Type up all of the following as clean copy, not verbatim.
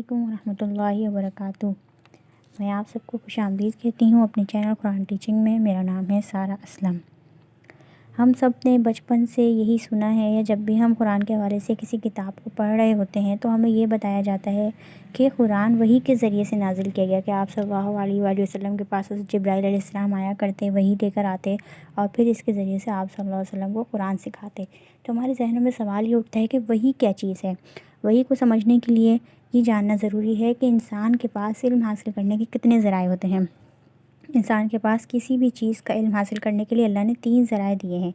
علیکم ورحمۃ اللہ وبرکاتہ۔ میں آپ سب کو خوش آمدید کہتی ہوں اپنے چینل قرآن ٹیچنگ میں۔ میرا نام ہے سارہ اسلم۔ ہم سب نے بچپن سے یہی سنا ہے، یا جب بھی ہم قرآن کے حوالے سے کسی کتاب کو پڑھ رہے ہوتے ہیں تو ہمیں یہ بتایا جاتا ہے کہ قرآن وحی کے ذریعے سے نازل کیا گیا، کہ آپ صلی اللہ علیہ وآلہ وسلم کے پاس جبرائیل علیہ السلام آیا کرتے، وحی لے کر آتے اور پھر اس کے ذریعے سے آپ صلی اللہ علیہ وسلم کو قرآن سکھاتے۔ تو ہمارے ذہنوں میں سوال یہ اٹھتا ہے کہ وحی کیا چیز ہے؟ وحی کو سمجھنے کے لیے یہ جاننا ضروری ہے کہ انسان کے پاس علم حاصل کرنے کے کتنے ذرائع ہوتے ہیں۔ انسان کے پاس کسی بھی چیز کا علم حاصل کرنے کے لیے اللہ نے 3 ذرائع دیے ہیں۔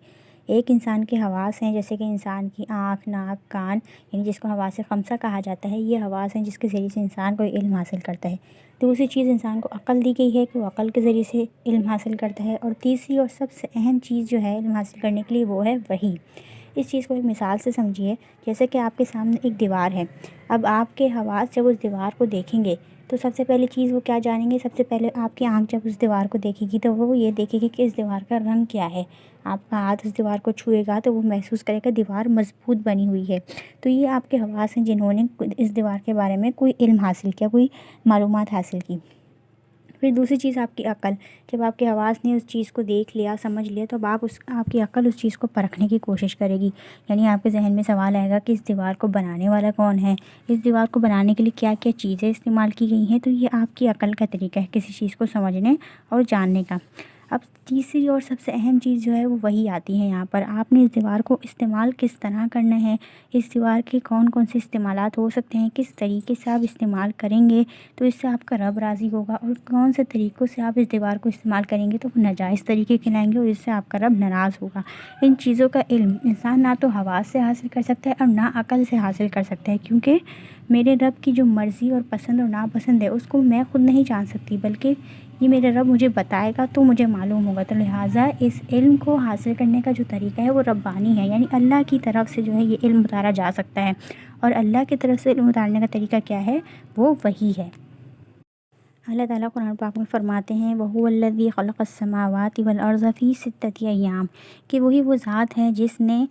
ایک انسان کے حواس ہیں، جیسے کہ انسان کی آنکھ، ناک، کان، یعنی جس کو حواس خمسہ کہا جاتا ہے، یہ حواس ہیں جس کے ذریعے سے انسان کو علم حاصل کرتا ہے۔ دوسری چیز انسان کو عقل دی گئی ہے کہ وہ عقل کے ذریعے سے علم حاصل کرتا ہے، اور تیسری اور سب سے اہم چیز جو ہے علم حاصل کرنے کے لیے وہ ہے وحی۔ اس چیز کو ایک مثال سے سمجھیے، جیسے کہ آپ کے سامنے ایک دیوار ہے۔ اب آپ کے حواس جب اس دیوار کو دیکھیں گے تو سب سے پہلی چیز وہ کیا جانیں گے؟ سب سے پہلے آپ کی آنکھ جب اس دیوار کو دیکھے گی تو وہ یہ دیکھے گی کہ اس دیوار کا رنگ کیا ہے۔ آپ کا ہاتھ اس دیوار کو چھوئے گا تو وہ محسوس کرے گا دیوار مضبوط بنی ہوئی ہے۔ تو یہ آپ کے حواس ہیں جنہوں نے اس دیوار کے بارے میں کوئی علم حاصل کیا، کوئی معلومات حاصل کی۔ پھر دوسری چیز آپ کی عقل۔ جب آپ کے حواس نے اس چیز کو دیکھ لیا، سمجھ لیا، تو اب آپ کی عقل اس چیز کو پرکھنے کی کوشش کرے گی، یعنی آپ کے ذہن میں سوال آئے گا کہ اس دیوار کو بنانے والا کون ہے، اس دیوار کو بنانے کے لیے کیا کیا چیزیں استعمال کی گئی ہیں۔ تو یہ آپ کی عقل کا طریقہ ہے کسی چیز کو سمجھنے اور جاننے کا۔ اب تیسری اور سب سے اہم چیز جو ہے وہ وہی آتی ہے یہاں پر۔ آپ نے اس دیوار کو استعمال کس طرح کرنا ہے، اس دیوار کے کون کون سے استعمالات ہو سکتے ہیں، کس طریقے سے آپ استعمال کریں گے تو اس سے آپ کا رب راضی ہوگا، اور کون سے طریقوں سے آپ اس دیوار کو استعمال کریں گے تو وہ ناجائز طریقے کھلائیں گے اور اس سے آپ کا رب ناراض ہوگا۔ ان چیزوں کا علم انسان نہ تو حواس سے حاصل کر سکتا ہے اور نہ عقل سے حاصل کر سکتا ہے، کیونکہ میرے رب کی جو مرضی اور پسند اور ناپسند ہے اس کو میں خود نہیں جان سکتی، بلکہ یہ میرے رب مجھے بتائے گا تو مجھے معلوم ہوگا۔ تو لہٰذا اس علم کو حاصل کرنے کا جو طریقہ ہے وہ ربانی ہے، یعنی اللہ کی طرف سے جو ہے یہ علم اتارا جا سکتا ہے، اور اللہ کی طرف سے علم اتارنے کا طریقہ کیا ہے؟ وہ وحی ہے۔ اللہ تعالیٰ قرآن پاک میں فرماتے ہیں وَهُوَ الَّذِي خَلَقَ السَّمَاوَاتِ وَالْأَرْضَ فِي سِتَّةِ أَيَّامٍ، کہ وہی وہ ذات ہے جس نے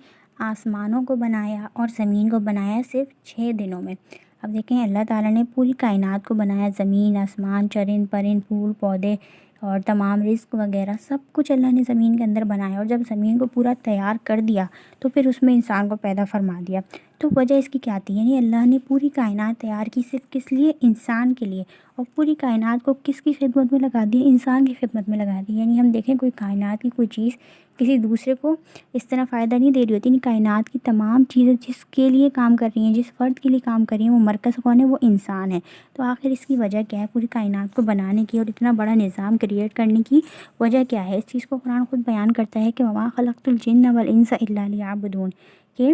آسمانوں کو بنایا اور زمین کو بنایا صرف 6 دنوں میں۔ اب دیکھیں اللہ تعالیٰ نے پوری کائنات کو بنایا، زمین، آسمان، چرند پرند، پھول پودے اور تمام رزق وغیرہ سب کچھ اللہ نے زمین کے اندر بنایا، اور جب زمین کو پورا تیار کر دیا تو پھر اس میں انسان کو پیدا فرما دیا۔ تو وجہ اس کی کیا تھی؟ یعنی اللہ نے پوری کائنات تیار کی صرف کس لیے؟ انسان کے لیے، اور پوری کائنات کو کس کی خدمت میں لگا دی؟ انسان کی خدمت میں لگا دی۔ یعنی ہم دیکھیں کوئی کائنات کی کوئی چیز کسی دوسرے کو اس طرح فائدہ نہیں دے رہی ہوتی، یعنی کائنات کی تمام چیزیں جس کے لیے کام کر رہی ہیں، جس فرد کے لیے کام کر رہی ہیں، وہ مرکز کون ہے؟ وہ انسان ہے۔ تو آخر اس کی وجہ کیا ہے؟ پوری کائنات کو بنانے کی اور اتنا بڑا نظام کریٹ کرنے کی وجہ کیا ہے؟ اس چیز کو قرآن خود بیان کرتا ہے کہ وَمَا خَلَقْتُ الْجِنَّ وَالْإِنسَ إِلَّا لِيَعْبُدُونِ، کہ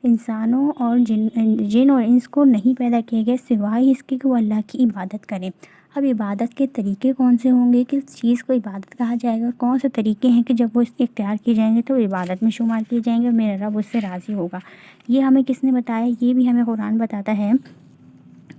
انسانوں اور جن اور انس کو نہیں پیدا کیے گئے سوائے اس کے کہ وہ اللہ کی عبادت کریں۔ اب عبادت کے طریقے کون سے ہوں گے، کس چیز کو عبادت کہا جائے گا، اور کون سے طریقے ہیں کہ جب وہ اختیار کیے جائیں گے تو عبادت میں شمار کیے جائیں گے اور میرا رب اس سے راضی ہوگا؟ یہ ہمیں کس نے بتایا؟ یہ بھی ہمیں قرآن بتاتا ہے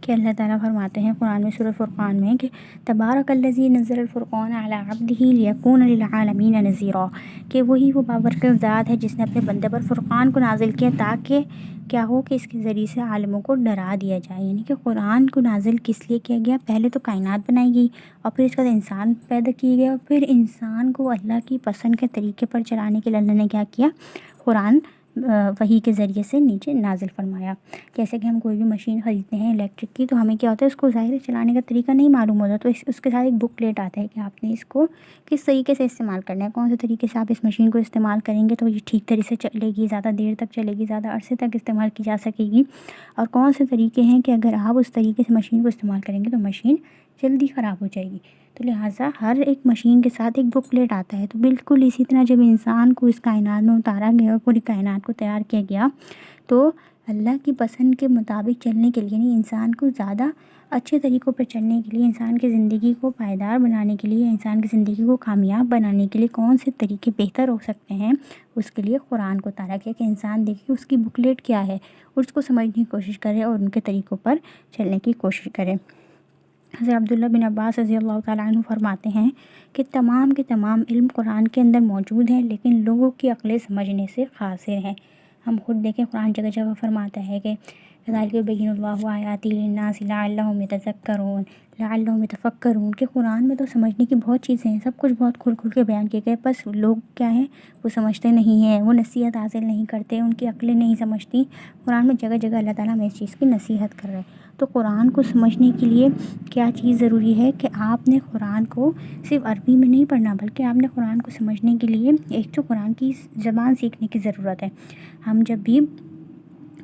کہ اللہ تعالیٰ فرماتے ہیں قرآن میں سورہ فرقان میں کہ تبارک الذی نزل الفرقان علی عبدہ لیکون للعالمین نذیرا، کہ وہی وہ بابرکت ذات ہے جس نے اپنے بندے پر فرقان کو نازل کیا تاکہ کیا ہو کہ اس کے ذریعے سے عالموں کو ڈرا دیا جائے۔ یعنی کہ قرآن کو نازل کس لیے کیا گیا؟ پہلے تو کائنات بنائی گئی، اور پھر اس کے بعد انسان پیدا کیے گئے، اور پھر انسان کو اللہ کی پسند کے طریقے پر چلانے کے لیے اللہ نے کیا کیا؟ قرآن وحی کے ذریعے سے نیچے نازل فرمایا۔ جیسے کہ ہم کوئی بھی مشین خریدتے ہیں الیکٹرک کی، تو ہمیں کیا ہوتا ہے؟ اس کو ظاہر چلانے کا طریقہ نہیں معلوم ہوتا، تو اس کے ساتھ ایک بک لیٹ آتا ہے کہ آپ نے اس کو کس طریقے سے استعمال کرنا ہے، کون سے طریقے سے آپ اس مشین کو استعمال کریں گے تو یہ ٹھیک طرح سے چلے گی، زیادہ دیر تک چلے گی، زیادہ عرصے تک استعمال کی جا سکے گی، اور کون سے طریقے ہیں کہ اگر آپ اس طریقے سے مشین کو استعمال کریں گے تو مشین جلدی خراب ہو جائے گی۔ تو لہٰذا ہر ایک مشین کے ساتھ ایک بک لیٹ آتا ہے۔ تو بالکل اسی طرح جب انسان کو اس کائنات میں اتارا گیا اور پوری کائنات کو تیار کیا گیا تو اللہ کی پسند کے مطابق چلنے کے لیے، یعنی انسان کو زیادہ اچھے طریقوں پر چلنے کے لیے، انسان کی زندگی کو پائیدار بنانے کے لیے، انسان کی زندگی کو کامیاب بنانے کے لیے کون سے طریقے بہتر ہو سکتے ہیں، اس کے لیے قرآن کو اتارا گیا کہ انسان دیکھے اس کی بک لیٹ کیا ہے، اس کو سمجھنے کی کوشش کرے اور ان کے طریقوں پر چلنے کی کوشش کرے۔ حضرت عبداللہ بن عباس رضی اللہ تعالیٰ عنہ فرماتے ہیں کہ تمام کے تمام علم قرآن کے اندر موجود ہیں، لیکن لوگوں کی عقلیں سمجھنے سے قاصر ہیں۔ ہم خود دیکھیں قرآن جگہ جگہ فرماتا ہے کہ کذالک یبین اللہ آیاتہ للناس لعلہم یتذکرون لعلہم یتفکرون کہ قرآن میں تو سمجھنے کی بہت چیزیں ہیں، سب کچھ بہت کھل کھل کے بیان کیے گئے، بس لوگ کیا ہیں وہ سمجھتے نہیں ہیں، وہ نصیحت حاصل نہیں کرتے، ان کی عقلیں نہیں سمجھتی۔ قرآن میں جگہ جگہ اللہ تعالیٰ ہمیں اس چیز کی نصیحت کر رہے ہیں۔ تو قرآن کو سمجھنے کے لیے کیا چیز ضروری ہے کہ آپ نے قرآن کو صرف عربی میں نہیں پڑھنا، بلکہ آپ نے قرآن کو سمجھنے کے لیے ایک تو قرآن کی زبان سیکھنے کی ضرورت ہے۔ ہم جب بھی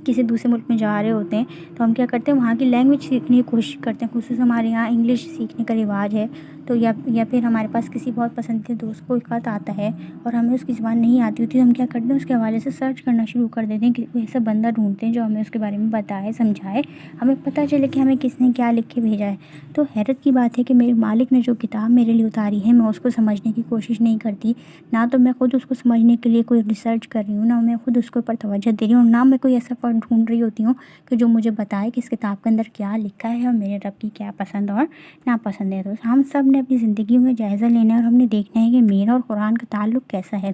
کسی دوسرے ملک میں جا رہے ہوتے ہیں تو ہم کیا کرتے ہیں، وہاں کی لینگویج سیکھنے کی کوشش کرتے ہیں، خصوصاً ہمارے یہاں انگلش سیکھنے کا رواج ہے، تو یا پھر ہمارے پاس کسی بہت پسندیدہ دوست کو ایک خط آتا ہے اور ہمیں اس کی زبان نہیں آتی ہوتی، تو ہم کیا کرتے ہیں اس کے حوالے سے سرچ کرنا شروع کر دیتے ہیں، کہ کوئی ایسا بندہ ڈھونڈتے ہیں جو ہمیں اس کے بارے میں بتائے، سمجھائے، ہمیں پتہ چلے کہ ہمیں کس نے کیا لکھ کے بھیجا ہے۔ تو حیرت کی بات ہے کہ میرے مالک نے جو کتاب میرے لیے اتاری ہے، میں اس کو سمجھنے کی کوشش نہیں کرتی، نہ تو میں خود اس کو سمجھنے کے لیے کوئی ریسرچ کر رہی ہوں، نہ میں خود اس کے اوپر توجہ دے رہی ہوں، اور نہ میں کوئی ایسا فرد ڈھونڈ رہی ہوتی ہوں کہ جو مجھے بتائے کہ اس کتاب کے اندر کیا لکھا ہے اور میرے رب کی کیا پسند اور ناپسند ہے۔ تو ہم سب نے اپنی زندگی میں جائزہ لینا ہے اور ہم نے دیکھنا ہے کہ میرا اور قرآن کا تعلق کیسا ہے۔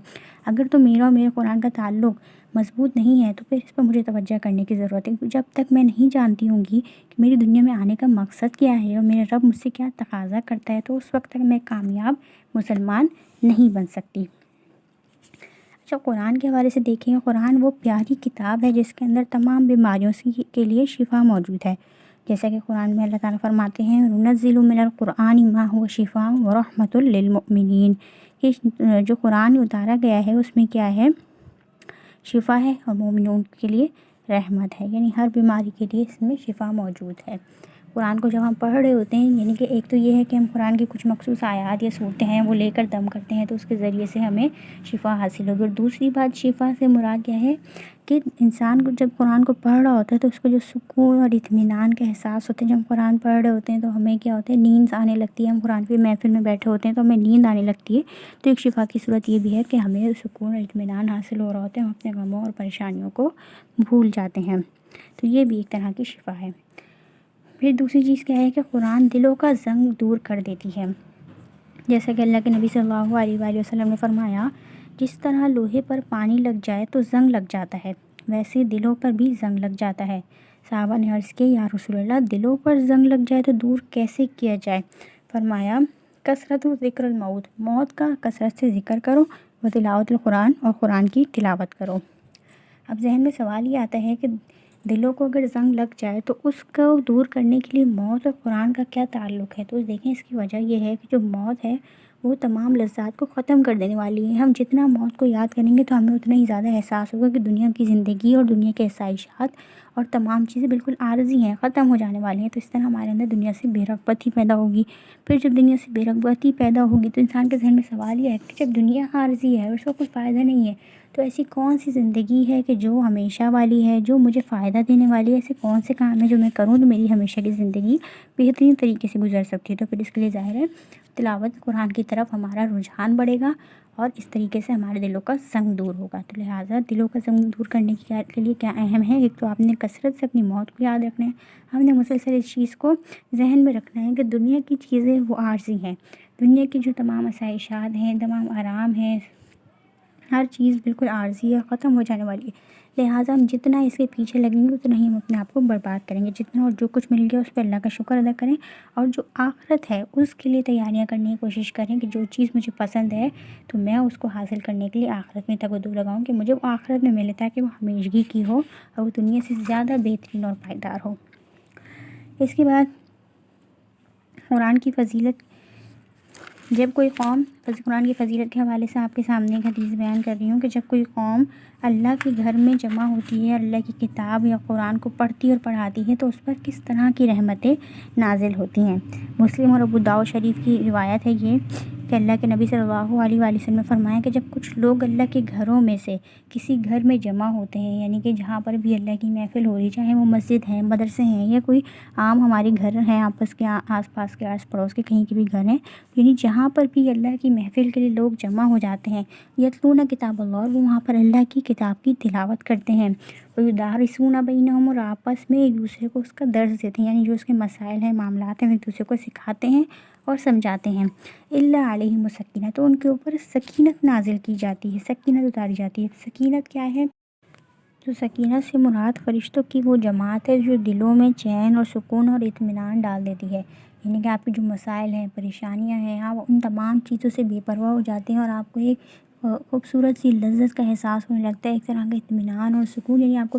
اگر تو میرا اور میرے قرآن کا تعلق مضبوط نہیں ہے تو پھر اس پر مجھے توجہ کرنے کی ضرورت ہے، کیونکہ جب تک میں نہیں جانتی ہوں گی کہ میری دنیا میں آنے کا مقصد کیا ہے اور میرا رب مجھ سے کیا تقاضا کرتا ہے، تو اس وقت تک میں کامیاب مسلمان نہیں بن سکتی۔ اچھا، قرآن کے حوالے سے دیکھیں، قرآن وہ پیاری کتاب ہے جس کے اندر تمام بیماریوں کے لیے شفا موجود ہے، جیسا کہ قرآن میں اللہ تعالیٰ فرماتے ہیں ننزل من القرآن ما هو شفاء ورحمۃ للمؤمنین، کہ جو قرآن اتارا گیا ہے اس میں کیا ہے، شفا ہے اور مومنون کے لیے رحمت ہے، یعنی ہر بیماری کے لیے اس میں شفا موجود ہے۔ قرآن کو جب ہم پڑھ رہے ہوتے ہیں، یعنی کہ ایک تو یہ ہے کہ ہم قرآن کی کچھ مخصوص آیات یا صورتیں ہیں وہ لے کر دم کرتے ہیں تو اس کے ذریعے سے ہمیں شفا حاصل ہوگی، اور دوسری بات شفا سے مراد کیا ہے کہ انسان کو جب قرآن کو پڑھ رہا ہوتا ہے تو اس کو جو سکون اور اطمینان کا احساس ہوتا ہے، جب ہم قرآن پڑھ رہے ہوتے ہیں تو ہمیں کیا ہوتا ہے، نیند آنے لگتی ہے، ہم قرآن کی محفل میں بیٹھے ہوتے ہیں تو ہمیں نیند آنے لگتی ہے، تو ایک شفا کی صورت یہ بھی ہے کہ ہمیں سکون اور اطمینان حاصل ہو رہا ہوتا ہے، ہم اپنے غموں اور پریشانیوں کو بھول جاتے ہیں، تو یہ بھی ایک طرح کی شفا ہے۔ پھر دوسری چیز کیا ہے کہ قرآن دلوں کا زنگ دور کر دیتی ہے، جیسا کہ اللہ کے نبی صلی اللہ علیہ وآلہ وسلم نے فرمایا جس طرح لوہے پر پانی لگ جائے تو زنگ لگ جاتا ہے، ویسے دلوں پر بھی زنگ لگ جاتا ہے۔ صحابہ نے عرض کیا یا رسول اللہ، دلوں پر زنگ لگ جائے تو دور کیسے کیا جائے؟ فرمایا کثرت ذکر الموت، موت کا کثرت سے ذکر کرو، و تلاوت القرآن، اور قرآن کی تلاوت کرو۔ اب ذہن میں سوال یہ آتا ہے کہ دلوں کو اگر زنگ لگ جائے تو اس کو دور کرنے کے لیے موت اور قرآن کا کیا تعلق ہے؟ تو دیکھیں اس کی وجہ یہ ہے کہ جو موت ہے وہ تمام لذات کو ختم کر دینے والی ہے۔ ہم جتنا موت کو یاد کریں گے تو ہمیں اتنا ہی زیادہ احساس ہوگا کہ دنیا کی زندگی اور دنیا کے آسائشات اور تمام چیزیں بالکل عارضی ہیں، ختم ہو جانے والی ہیں، تو اس طرح ہمارے اندر دنیا سے بے رغبتی پیدا ہوگی۔ پھر جب دنیا سے بے رغبتی پیدا ہوگی تو انسان کے ذہن میں سوال یہ ہے کہ جب دنیا عارضی ہے اور اس کا کوئی فائدہ نہیں ہے تو ایسی کون سی زندگی ہے کہ جو ہمیشہ والی ہے، جو مجھے فائدہ دینے والی ہے؟ ایسے کون سے کام ہیں جو میں کروں تو میری ہمیشہ کی زندگی بہترین طریقے سے گزر سکتی ہے؟ تو پھر اس کے لیے ظاہر ہے تلاوت قرآن کی طرف ہمارا رجحان بڑھے گا اور اس طریقے سے ہمارے دلوں کا زنگ دور ہوگا۔ تو لہٰذا دلوں کا زنگ دور کرنے کے لیے کیا اہم ہے؟ ایک تو آپ نے کثرت سے اپنی موت کو یاد رکھنا ہے، ہم نے مسلسل اس چیز کو ذہن میں رکھنا ہے کہ دنیا کی چیزیں وہ عارضی ہیں، دنیا کی جو تمام آسائشات ہیں، تمام آرام ہیں، ہر چیز بالکل عارضی ہے، ختم ہو جانے والی ہے، لہٰذا ہم جتنا اس کے پیچھے لگیں گے اتنا ہی ہم اپنے آپ کو برباد کریں گے، جتنا اور جو کچھ مل گیا اس پہ اللہ کا شکر ادا کریں، اور جو آخرت ہے اس کے لیے تیاریاں کرنے کی کوشش کریں کہ جو چیز مجھے پسند ہے تو میں اس کو حاصل کرنے کے لیے آخرت میں توجہ لگاؤں کہ مجھے وہ آخرت میں ملے، تاکہ وہ ہمیشگی کی ہو اور وہ دنیا سے زیادہ بہترین اور پائیدار ہو۔ اس کے بعد قرآن کی فضیلت، جب کوئی قوم، قرآن کی فضیلت کے حوالے سے آپ کے سامنے ایک حدیث بیان کر رہی ہوں کہ جب کوئی قوم اللہ کے گھر میں جمع ہوتی ہے، اللہ کی کتاب یا قرآن کو پڑھتی اور پڑھاتی ہے تو اس پر کس طرح کی رحمتیں نازل ہوتی ہیں۔ مسلم اور ابو داؤد شریف کی روایت ہے یہ کہ اللہ کے نبی صلی اللہ علیہ وآلہ وسلم نے فرمایا کہ جب کچھ لوگ اللہ کے گھروں میں سے کسی گھر میں جمع ہوتے ہیں، یعنی کہ جہاں پر بھی اللہ کی محفل ہو رہی، چاہے وہ مسجد ہیں، مدرسے ہیں، یا کوئی عام ہمارے گھر ہیں آپس کے، آس پاس کے، آس پڑوس کے کہیں کے بھی گھر ہیں، یعنی جہاں پر بھی اللہ کی محفل کے لیے لوگ جمع ہو جاتے ہیں، یتلون کتاب اللہ، اور وہ وہاں پر اللہ کی کتاب کی تلاوت کرتے ہیں، ویدارسون بینہم، اور آپس میں ایک دوسرے کو اس کا درس دیتے ہیں، یعنی جو اس کے مسائل ہیں، معاملات ہیں، وہ ایک دوسرے کو سکھاتے ہیں اور سمجھاتے ہیں۔ اللہ علیہم السکینہ، تو ان کے اوپر سکینت نازل کی جاتی ہے، سکینت اتاری جاتی ہے۔ سکینت کیا ہے؟ تو سکینت سے مراد فرشتوں کی وہ جماعت ہے جو دلوں میں چین اور سکون اور اطمینان ڈال دیتی ہے، یعنی کہ آپ کے جو مسائل ہیں، پریشانیاں ہیں، آپ ان تمام چیزوں سے بے پرواہ ہو جاتے ہیں اور آپ کو ایک خوبصورت سی لذت کا احساس ہونے لگتا ہے، ایک طرح کا اطمینان اور سکون، یعنی آپ کو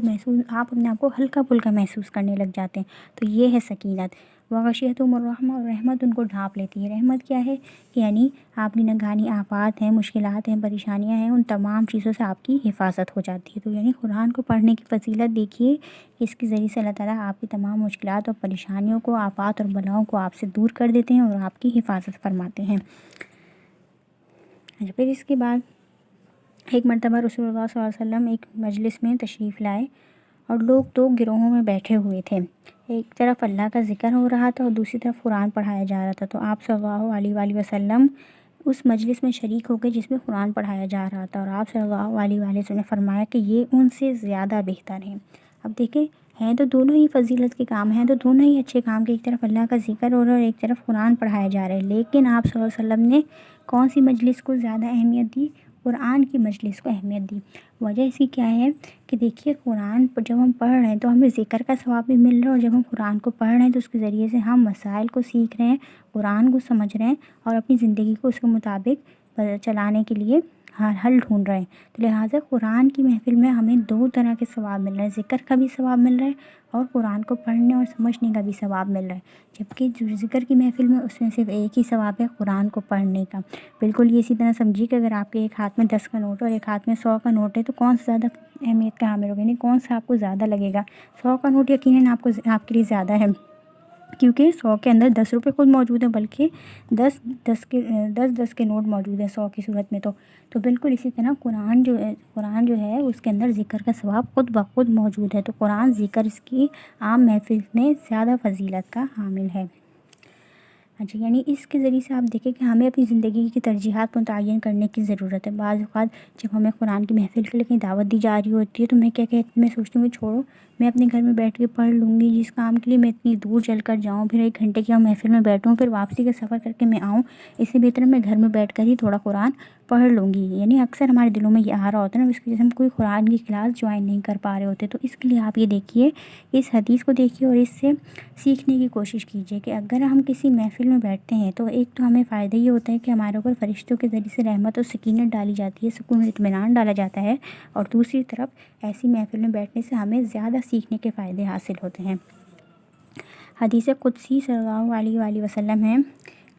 آپ اپنے آپ کو ہلکا پھلکا محسوس کرنے لگ جاتے ہیں۔ تو یہ ہے سکینت۔ وغشیتہم الرحمہ، اور رحمت ان کو ڈھانپ لیتی ہے۔ رحمت کیا ہے؟ یعنی آپ کی نگہانی آفات ہیں، مشکلات ہیں، پریشانیاں ہیں، ان تمام چیزوں سے آپ کی حفاظت ہو جاتی ہے۔ تو یعنی قرآن کو پڑھنے کی فضیلت دیکھیے، اس کے ذریعے سے اللہ تعالیٰ آپ کی تمام مشکلات اور پریشانیوں کو، آفات اور بلاؤں کو آپ سے دور کر دیتے ہیں اور آپ کی حفاظت فرماتے ہیں۔ پھر اس کے بعد ایک مرتبہ رسول اللہ صلی اللہ علیہ وسلم ایک مجلس میں تشریف لائے اور لوگ دو گروہوں میں بیٹھے ہوئے تھے، ایک طرف اللہ کا ذکر ہو رہا تھا اور دوسری طرف قرآن پڑھایا جا رہا تھا۔ تو آپ صلی اللہ علیہ وآلہ وسلم اس مجلس میں شریک ہو گئے جس میں قرآن پڑھایا جا رہا تھا، اور آپ صلی اللہ علیہ وآلہ وسلم نے فرمایا کہ یہ ان سے زیادہ بہتر ہیں۔ اب دیکھیں، ہیں تو دونوں ہی فضیلت کے کام ہیں، تو دونوں ہی اچھے کام کے، ایک طرف اللہ کا ذکر ہو رہا ہے اور ایک طرف قرآن پڑھایا جا رہا ہے، لیکن آپ صلی اللہ علیہ وسلم نے کون سی مجلس کو زیادہ اہمیت دی؟ قرآن کی مجلس کو اہمیت دی۔ وجہ اس کی کیا ہے کہ دیکھیے، قرآن جب ہم پڑھ رہے ہیں تو ہمیں ذکر کا ثواب بھی مل رہا ہے، اور جب ہم قرآن کو پڑھ رہے ہیں تو اس کے ذریعے سے ہم مسائل کو سیکھ رہے ہیں، قرآن کو سمجھ رہے ہیں اور اپنی زندگی کو اس کے مطابق چلانے کے لیے حل ڈھونڈ رہے ہیں۔ تو لہٰذا قرآن کی محفل میں ہمیں دو طرح کے ثواب مل رہے ہیں، ذکر کا بھی ثواب مل رہا ہے اور قرآن کو پڑھنے اور سمجھنے کا بھی ثواب مل رہا ہے، جبکہ جو ذکر کی محفل میں اس میں صرف ایک ہی ثواب ہے، قرآن کو پڑھنے کا۔ بالکل یہ اسی طرح سمجھیے کہ اگر آپ کے ایک ہاتھ میں 10 کا نوٹ اور ایک ہاتھ میں 100 کا نوٹ ہے تو کون سا زیادہ اہمیت کا حامل ہوگا، یعنی کون سا آپ کو زیادہ لگے گا؟ 100 کا نوٹ یقیناً آپ کے لیے زیادہ ہے، کیونکہ 100 کے اندر 10 روپے خود موجود ہیں، بلکہ 10 کے نوٹ موجود ہیں 100 کی صورت میں۔ تو بالکل اسی طرح قرآن جو ہے اس کے اندر ذکر کا ثواب خود بخود موجود ہے، تو قرآن ذکر اس کی عام محفل میں زیادہ فضیلت کا حامل ہے۔ اچھا، یعنی اس کے ذریعے سے آپ دیکھیں کہ ہمیں اپنی زندگی کی ترجیحات متعین کرنے کی ضرورت ہے۔ بعض اوقات جب ہمیں قرآن کی محفل کے لیے کہیں دعوت دی جا رہی ہوتی ہے تو میں سوچتی ہوں کہ چھوڑو، میں اپنے گھر میں بیٹھ کے پڑھ لوں گی، جس کام کے لیے میں اتنی دور چل کر جاؤں، پھر 1 گھنٹے کی محفل میں بیٹھوں، پھر واپسی کا سفر کر کے میں آؤں، اس سے بہتر میں گھر میں بیٹھ کر ہی تھوڑا قرآن پڑھ لوں گی۔ یعنی اکثر ہمارے دلوں میں یہ آ رہا ہوتا ہے نا، اس کی وجہ سے ہم کوئی قرآن کی کلاس جوائن نہیں کر پا رہے ہوتے۔ تو اس کے لیے آپ یہ دیکھیے، اس حدیث کو دیکھیے اور اس سے سیکھنے کی کوشش کیجیے کہ اگر ہم کسی محفل میں بیٹھتے ہیں تو ایک تو ہمیں فائدہ یہ ہوتا ہے کہ ہمارے اوپر فرشتوں کے ذریعے سے رحمت اور سکینت ڈالی جاتی ہے، سکون اور اطمینان ڈالا جاتا ہے، اور دوسری طرف ایسی محفل میں بیٹھنے سے ہمیں زیادہ سیکھنے کے فائدے حاصل ہوتے ہیں۔ حدیث قدسی صلی اللہ علیہ وآلہ وسلم ہے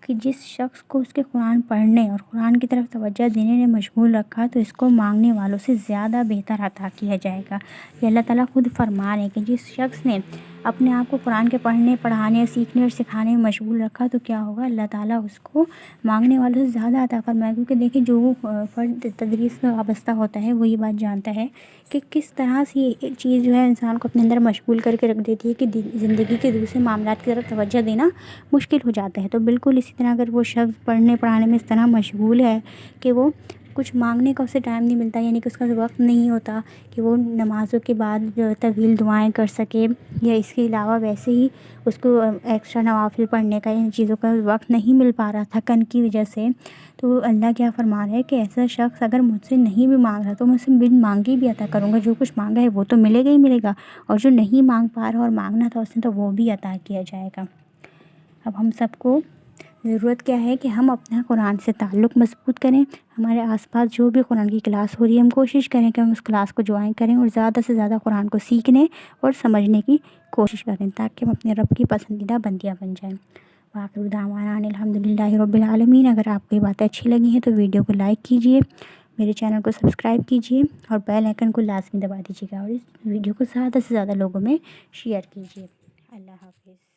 کہ جس شخص کو اس کے قرآن پڑھنے اور قرآن کی طرف توجہ دینے میں مشغول رکھا تو اس کو مانگنے والوں سے زیادہ بہتر عطا کیا جائے گا۔ یہ اللہ تعالیٰ خود فرما رہے ہیں کہ جس شخص نے اپنے آپ کو قرآن کے پڑھنے، پڑھانے اور سیکھنے اور سکھانے میں مشغول رکھا تو کیا ہوگا، اللہ تعالیٰ اس کو مانگنے والوں سے زیادہ عطا فرمائے گا۔ کیونکہ دیکھیں، جو فرد تدریس سے وابستہ ہوتا ہے وہ یہ بات جانتا ہے کہ کس طرح سے یہ چیز جو ہے انسان کو اپنے اندر مشغول کر کے رکھ دیتی ہے کہ زندگی کے دوسرے معاملات کی طرف توجہ دینا مشکل ہو جاتا ہے۔ تو بالکل اسی طرح اگر وہ شخص پڑھنے پڑھانے میں اس طرح مشغول ہے کہ وہ کچھ مانگنے کا اسے ٹائم نہیں ملتا، یعنی کہ اس کا وقت نہیں ہوتا کہ وہ نمازوں کے بعد جو طویل دعائیں کر سکے، یا اس کے علاوہ ویسے ہی اس کو ایکسٹرا نوافل پڑھنے کا، ان چیزوں کا وقت نہیں مل پا رہا تھکن کی وجہ سے، تو اللہ کیا فرما رہا ہے کہ ایسا شخص اگر مجھ سے نہیں بھی مانگ رہا تو میں اسے بن مانگے بھی عطا کروں گا۔ جو کچھ مانگا ہے وہ تو ملے گا ہی ملے گا، اور جو نہیں مانگ پا رہا اور مانگنا تھا اس نے تو وہ بھی عطا کیا جائے گا۔ اب ہم سب کو ضرورت کیا ہے کہ ہم اپنا قرآن سے تعلق مضبوط کریں، ہمارے آس پاس جو بھی قرآن کی کلاس ہو رہی ہے ہم کوشش کریں کہ ہم اس کلاس کو جوائن کریں اور زیادہ سے زیادہ قرآن کو سیکھنے اور سمجھنے کی کوشش کریں تاکہ ہم اپنے رب کی پسندیدہ بندیاں بن جائیں۔ وآخر دعوانا ان الحمدللہ رب العالمین۔ اگر آپ کو یہ باتیں اچھی لگی ہیں تو ویڈیو کو لائک کیجیے، میرے چینل کو سبسکرائب کیجیے اور بیل آئیکن کو لازمی دبا دیجیے گا، اور اس ویڈیو کو زیادہ سے زیادہ لوگوں میں شیئر کیجیے۔ اللہ حافظ۔